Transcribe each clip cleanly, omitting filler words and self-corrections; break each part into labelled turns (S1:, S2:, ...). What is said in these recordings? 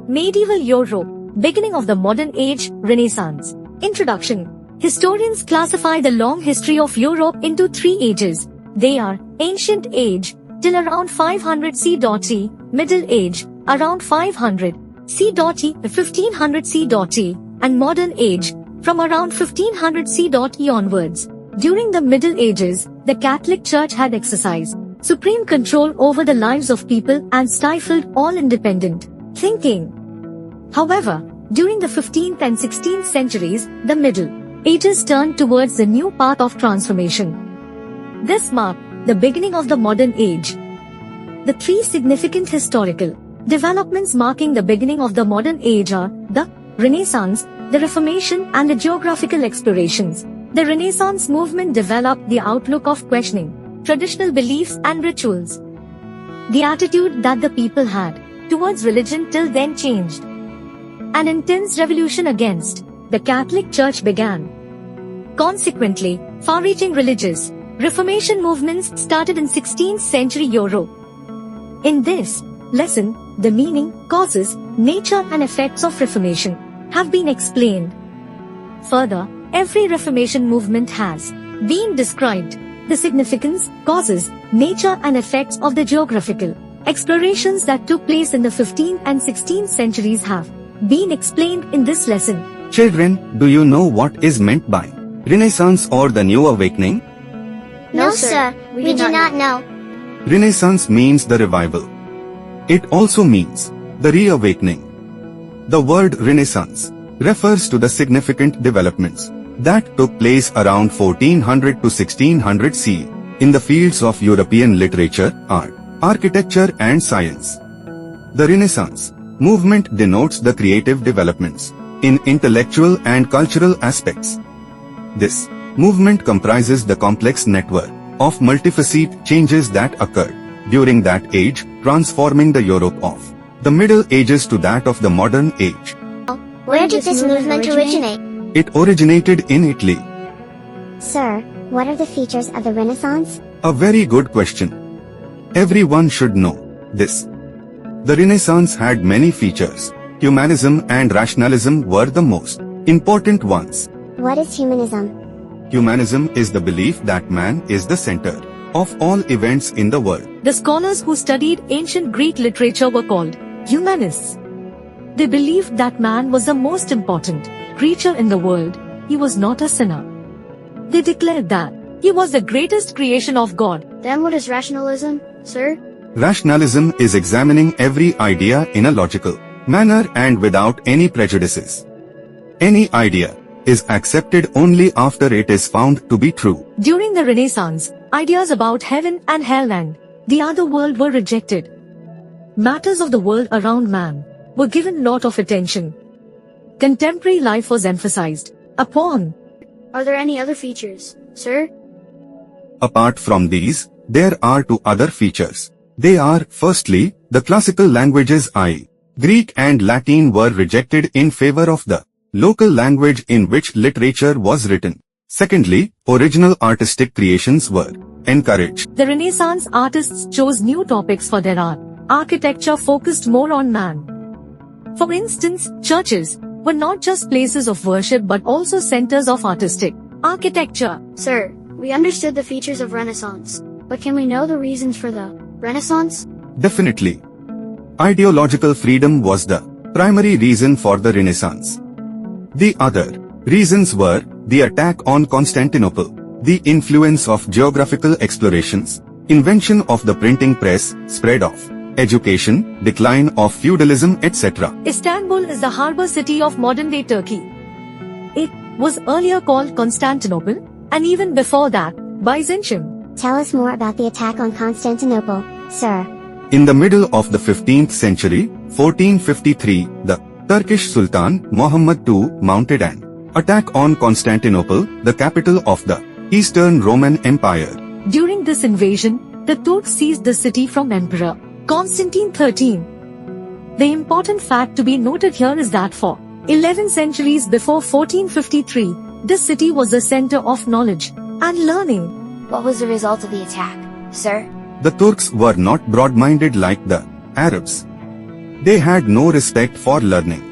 S1: Medieval Europe, beginning of the modern age, Renaissance. Introduction. Historians classify the long history of Europe into three ages. They are Ancient Age, till around 500 CE, Middle Age, around 500 CE, 1500 CE, and Modern Age, from around 1500 CE onwards. During the Middle Ages, the Catholic Church had exercised supreme control over the lives of people and stifled all independent thinking. However, during the 15th and 16th centuries, the Middle Ages turned towards the new path of transformation. This marked the beginning of the modern age. The three significant historical developments marking the beginning of the modern age are the Renaissance, the Reformation, and the geographical explorations. The Renaissance movement developed the outlook of questioning traditional beliefs and rituals. The attitude that the people had towards religion till then changed. An intense revolution against the Catholic Church began. Consequently, far-reaching religious Reformation movements started in 16th century Europe. In this lesson, the meaning, causes, nature and effects of Reformation have been explained. Further, every Reformation movement has been described. The significance, causes, nature and effects of the geographical explorations that took place in the 15th and 16th centuries have been explained in this lesson.
S2: Children, do you know what is meant by Renaissance or the New Awakening?
S3: No, sir, we do not know.
S2: Renaissance means the revival. It also means the reawakening. The word Renaissance refers to the significant developments that took place around 1400 to 1600 CE in the fields of European literature, art, architecture and science. The Renaissance movement denotes the creative developments in intellectual and cultural aspects. This movement comprises the complex network of multifaceted changes that occurred during that age, transforming the Europe of the Middle Ages to that of the modern age.
S3: Where did this movement originate?
S2: It originated in Italy.
S3: Sir, what are the features of the Renaissance?
S2: A very good question. Everyone should know this. The Renaissance had many features. Humanism and rationalism were the most important ones.
S3: What is humanism?
S2: Humanism is the belief that man is the center of all events in the world.
S1: The scholars who studied ancient Greek literature were called humanists. They believed that man was the most important creature in the world. He was not a sinner. They declared that he was the greatest creation of God.
S4: Then what is rationalism, sir?
S2: Rationalism is examining every idea in a logical manner and without any prejudices. Any idea is accepted only after it is found to be true.
S1: During the Renaissance, ideas about heaven and hell and the other world were rejected. Matters of the world around man were given lot of attention. Contemporary life was emphasized upon.
S4: Are there any other features, sir?
S2: Apart from these, there are two other features. They are, firstly, the classical languages i.e., Greek and Latin were rejected in favor of the local language in which literature was written. Secondly, original artistic creations were encouraged.
S1: The Renaissance artists chose new topics for their art. Architecture focused more on man. For instance, churches were not just places of worship but also centers of artistic architecture.
S4: Sir, we understood the features of Renaissance, but can we know the reasons for the Renaissance?
S2: Definitely. Ideological freedom was the primary reason for the Renaissance. The other reasons were the attack on Constantinople, the influence of geographical explorations, invention of the printing press, spread of education, decline of feudalism, etc.
S1: Istanbul is the harbor city of modern-day Turkey. It was earlier called Constantinople, and even before that, Byzantium.
S3: Tell us more about the attack on Constantinople, sir.
S2: In the middle of the 15th century, 1453, the Turkish Sultan Muhammad II mounted an attack on Constantinople, the capital of the Eastern Roman Empire.
S1: During this invasion, the Turks seized the city from Emperor Constantine XIII. The important fact to be noted here is that for 11 centuries before 1453, this city was the center of knowledge and learning.
S5: What was the result of the attack, sir?
S2: The Turks were not broad-minded like the Arabs. They had no respect for learning.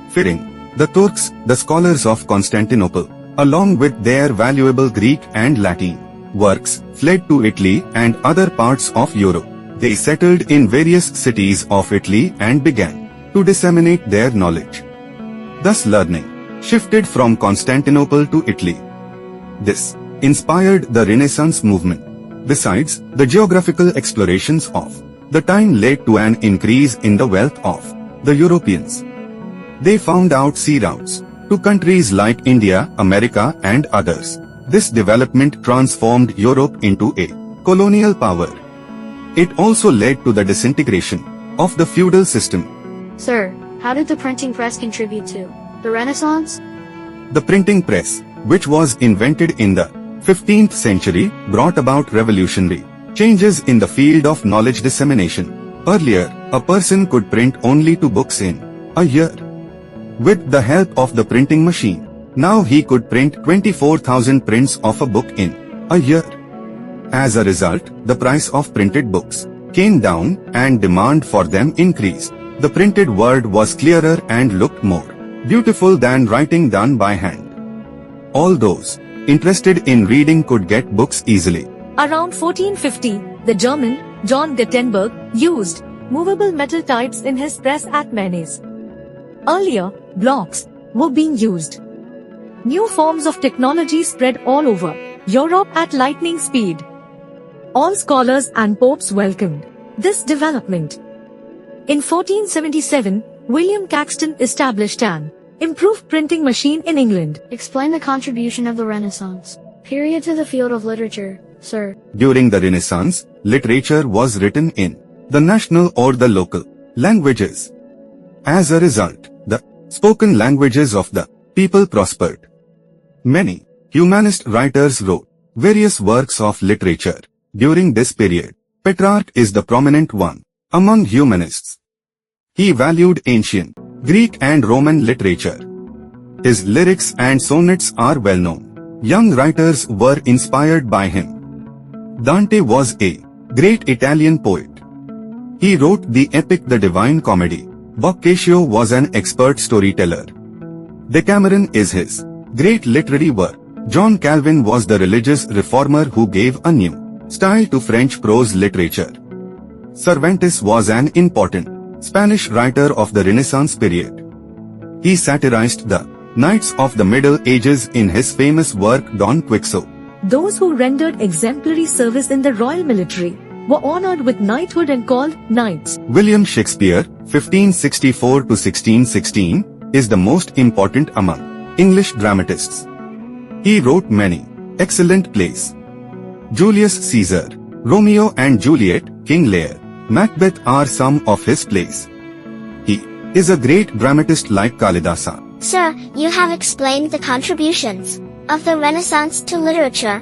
S2: Fearing the Turks, the scholars of Constantinople, along with their valuable Greek and Latin works, fled to Italy and other parts of Europe. They settled in various cities of Italy and began to disseminate their knowledge. Thus learning shifted from Constantinople to Italy. This inspired the Renaissance movement. Besides, the geographical explorations of the time led to an increase in the wealth of the Europeans. They found out sea routes to countries like India, America and others. This development transformed Europe into a colonial power. It also led to the disintegration of the feudal system.
S4: Sir, how did the printing press contribute to the Renaissance?
S2: The printing press, which was invented in the 15th century, brought about revolutionary changes in the field of knowledge dissemination. Earlier, a person could print only 2 books in a year. With the help of the printing machine, now he could print 24,000 prints of a book in a year. As a result, the price of printed books came down and demand for them increased. The printed word was clearer and looked more beautiful than writing done by hand. All those interested in reading could get books easily.
S1: Around 1450, the German, John Gutenberg, used movable metal types in his press at Mainz. Earlier, blocks were being used. New forms of technology spread all over Europe at lightning speed. All scholars and popes welcomed this development. In 1477, William Caxton established an improved printing machine in England.
S4: Explain the contribution of the Renaissance period to the field of literature, sir.
S2: During the Renaissance, literature was written in the national or the local languages. As a result, the spoken languages of the people prospered. Many humanist writers wrote various works of literature during this period. Petrarch is the prominent one among humanists. He valued ancient Greek and Roman literature. His lyrics and sonnets are well known. Young writers were inspired by him. Dante was a great Italian poet. He wrote the epic The Divine Comedy. Boccaccio was an expert storyteller. Decameron is his great literary work. John Calvin was the religious reformer who gave a new style to French prose literature. Cervantes was an important Spanish writer of the Renaissance period. He satirized the knights of the Middle Ages in his famous work Don Quixote.
S1: Those who rendered exemplary service in the royal military were honored with knighthood and called knights.
S2: William Shakespeare, 1564 to 1616, is the most important among English dramatists. He wrote many excellent plays. Julius Caesar, Romeo and Juliet, King Lear, Macbeth are some of his plays. He is a great dramatist like Kalidasa.
S3: Sir, you have explained the contributions of the Renaissance to literature.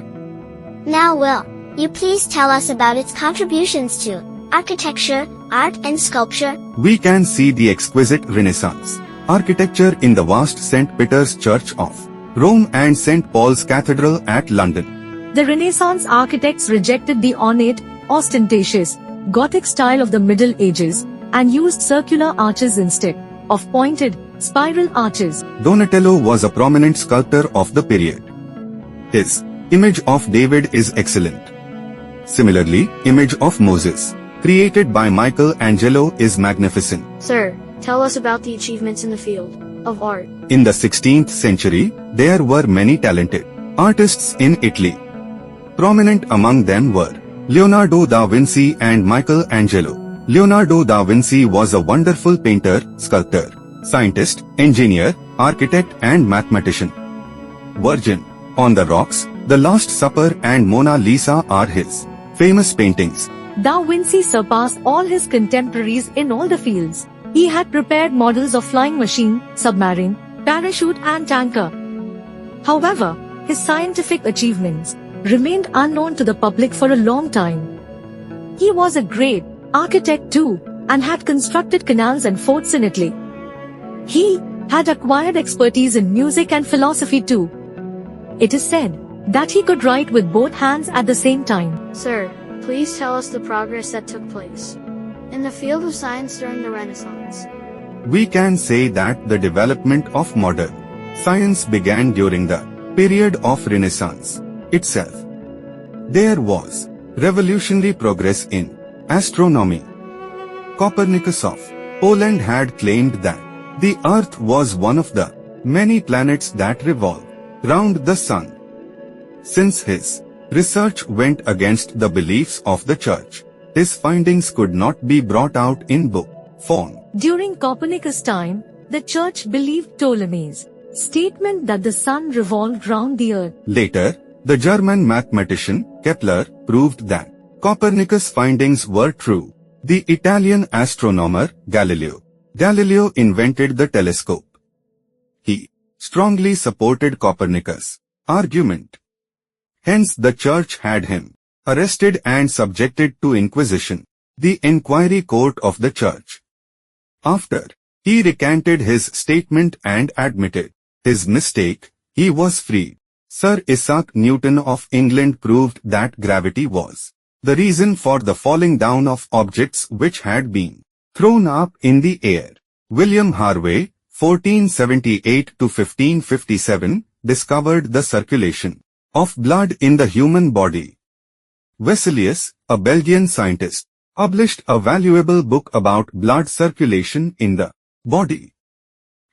S3: Now will you please tell us about its contributions to architecture, art and sculpture?
S2: We can see the exquisite Renaissance architecture in the vast St. Peter's Church of Rome and St. Paul's Cathedral at London.
S1: The Renaissance architects rejected the ornate, ostentatious, Gothic style of the Middle Ages and used circular arches instead of pointed, spiral arches.
S2: Donatello was a prominent sculptor of the period. His image of David is excellent. Similarly, image of Moses, created by Michelangelo, is magnificent.
S4: Sir, tell us about the achievements in the field of art.
S2: In the 16th century, there were many talented artists in Italy. Prominent among them were Leonardo da Vinci and Michelangelo. Leonardo da Vinci was a wonderful painter, sculptor, scientist, engineer, architect and mathematician. Virgin on the Rocks, The Last Supper and Mona Lisa are his famous paintings.
S1: Da Vinci surpassed all his contemporaries in all the fields. He had prepared models of flying machine, submarine, parachute and tanker. However, his scientific achievements remained unknown to the public for a long time. He was a great architect too, and had constructed canals and forts in Italy. He had acquired expertise in music and philosophy too. It is said that he could write with both hands at the same time.
S4: Sir, please tell us the progress that took place in the field of science during the Renaissance?
S2: We can say that the development of modern science began during the period of Renaissance itself. There was revolutionary progress in astronomy. Copernicus of Poland had claimed that the Earth was one of the many planets that revolve round the Sun. Since his research went against the beliefs of the Church, his findings could not be brought out in book form.
S1: During Copernicus' time, the Church believed Ptolemy's statement that the Sun revolved round the Earth.
S2: Later, the German mathematician Kepler proved that Copernicus' findings were true. The Italian astronomer Galileo invented the telescope. He strongly supported Copernicus' argument. Hence the Church had him arrested and subjected to inquisition, the inquiry court of the Church. After he recanted his statement and admitted his mistake, he was freed. Sir Isaac Newton of England proved that gravity was the reason for the falling down of objects which had been thrown up in the air. William Harvey, 1478 to 1557, discovered the circulation of blood in the human body. Vesalius, a Belgian scientist, published a valuable book about blood circulation in the body.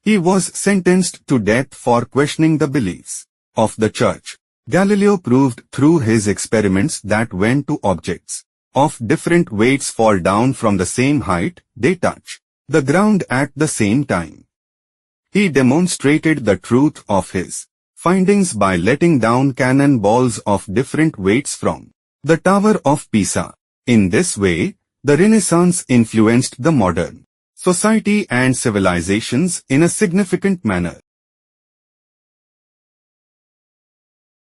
S2: He was sentenced to death for questioning the beliefs of the Church. Galileo proved through his experiments that when two objects of different weights fall down from the same height, they touch the ground at the same time. He demonstrated the truth of his findings by letting down cannonballs of different weights from the Tower of Pisa. In this way, the Renaissance influenced the modern society and civilizations in a significant manner.